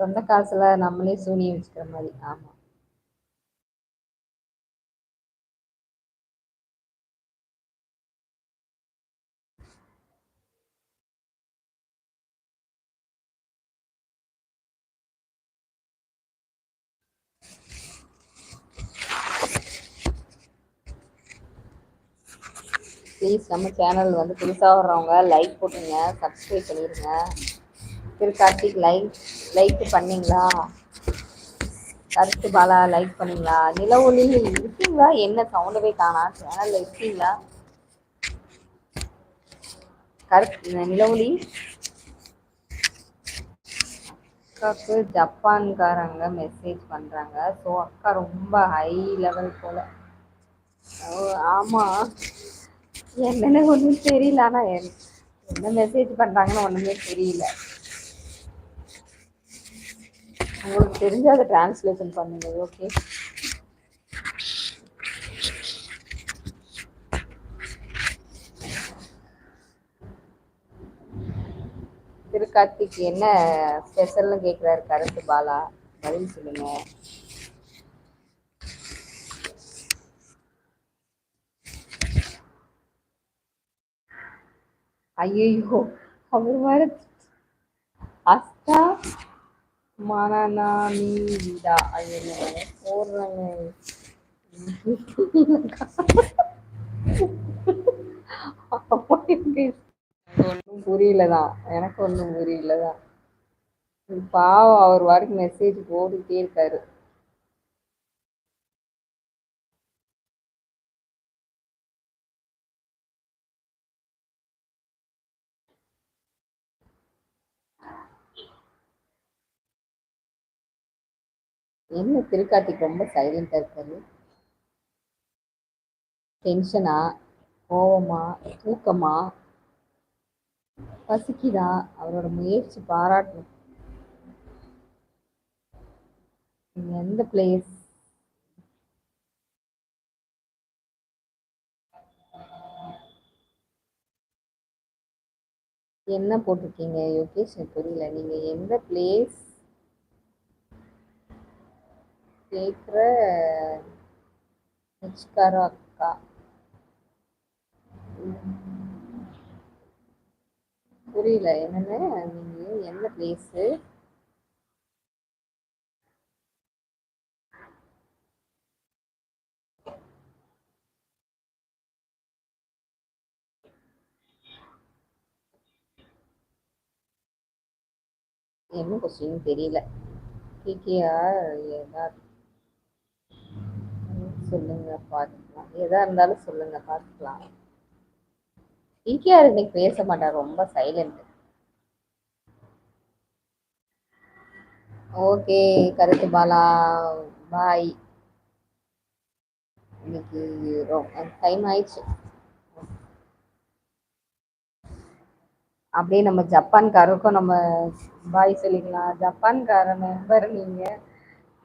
சொந்த காசுல நம்மளே சூனியம் வச்சுக்கிற மாரி. ஆமா. ப்ளீஸ் நம்ம சேனல் வந்து புதுசா வர்றவங்க லைக் போட்டுருங்க, சப்ஸ்கிரைப் பண்ணிருங்க. திரு கார்த்திக் லைக் பண்ணீங்களா? கருத்து பாலா லைக் பண்ணீங்களா? நிலவொளி இருக்கீங்களா? என்ன சவுண்டவே காணா? சேனல்ல இருக்கீங்களா? கருத்து நிலவொளி அக்காவுக்கு ஜப்பான்காரங்க மெசேஜ் பண்றாங்க. ஸோ அக்கா ரொம்ப ஹை லெவல் போல. ஓ ஆமா. என்னன்னு ஒன்றும் தெரியல. ஆனா என்ன மெசேஜ் பண்றாங்கன்னு ஒண்ணுமே தெரியல. உங்களுக்கு தெரிஞ்ச அதை டிரான்ஸ்லேஷன் பண்ணுங்க. ஓகே. திரு கார்த்திக் என்ன ஸ்பெஷல்னு கேட்குறாரு கருத்து பாலா. பதில் சொல்லுங்க. ஐயோ, அவர் வேற அஸ்தா மனநா நீ விடா ஐயோ போடுறாங்க. ஒன்றும் புரியலதான், எனக்கு ஒன்றும் புரியலதான். பாவம் அவர் வாட்டுக்கு மெசேஜ் போட்டுட்டே இருக்காரு. என்ன திருக்கார்த்திக் ரொம்ப சைலண்டா இருக்காரு? டென்ஷனா? கோவமா? தூக்கமா? பசிக்குதா? அவரோட முயற்சி பாராட்டணும். நீங்க எந்த பிளேஸ்? என்ன போட்டிருக்கீங்க யோகேஷ்? எனக்கு புரியல. நீங்க எந்த பிளேஸ் கேக்குற? நிச்காரோ அக்கா? புரியல என்னன்னு. நீங்க எந்த பிளேஸ்? என்ன கொஸ்டின் தெரியல. கேக்கியா? ஏதா சொல்லுங்க பார்த்துக்கலாம். எதா இருந்தாலும் சொல்லுங்க பார்த்துக்கலாம். டிகேஆர் இன்னைக்கு பேச மாட்டார், ரொம்ப சைலண்ட். ஓகே கருத்து பாலா, பாய். இன்னைக்கு டைம் ஆயிடுச்சு. அப்படியே நம்ம ஜப்பான்காரருக்கும் நம்ம பாய் சொல்லிக்கலாம். ஜப்பான்கார மெம்பர் நீங்க.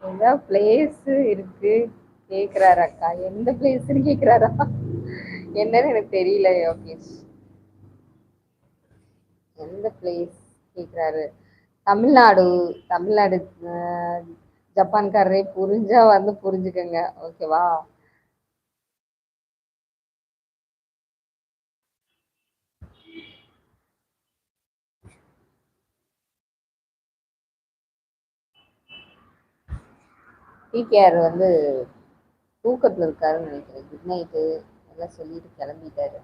எந்த பிளேஸ் இருக்கு கேக்குறாரு அக்கா. எந்த பிளேஸ்ன்னு கேக்குறாரா? என்னன்னு எனக்கு தெரியல யோகேஷ். எந்த பிளேஸ் கேக்குறாரு? தமிழ்நாடு. தமிழ்நாடு. அஹ், ஜப்பான்காரரே புரிஞ்சா வந்து புரிஞ்சுக்கங்க. ஓகேவா? டிகேஆர் வந்து தூக்கத்துல இருக்காருன்னு நினைக்கிறேன். குட் நைட்டு எல்லாம் சொல்லிட்டு கிளம்பிட்டாரு.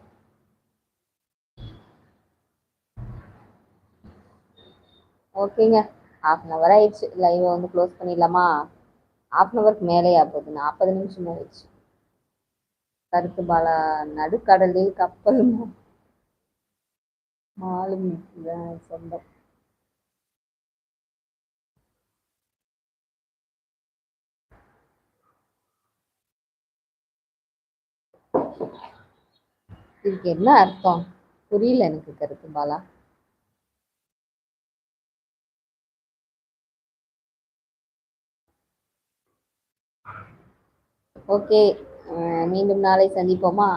ஓகேங்க. 1/2 ஆயிடுச்சு. லைவ் வந்து க்ளோஸ் பண்ணிடலாமா? 1/2 மேலேயே ஆகுது. 40 நிமிஷம் ஆயிடுச்சு. கருத்து பாலா நடுக்கடலில் கப்பல் மாலும் சொந்தம். இதுக்கு என்ன அர்த்தம் புரியல எனக்கு கருத்து பாலா. ஓகே. மீண்டும் நாளை சந்திப்போமா?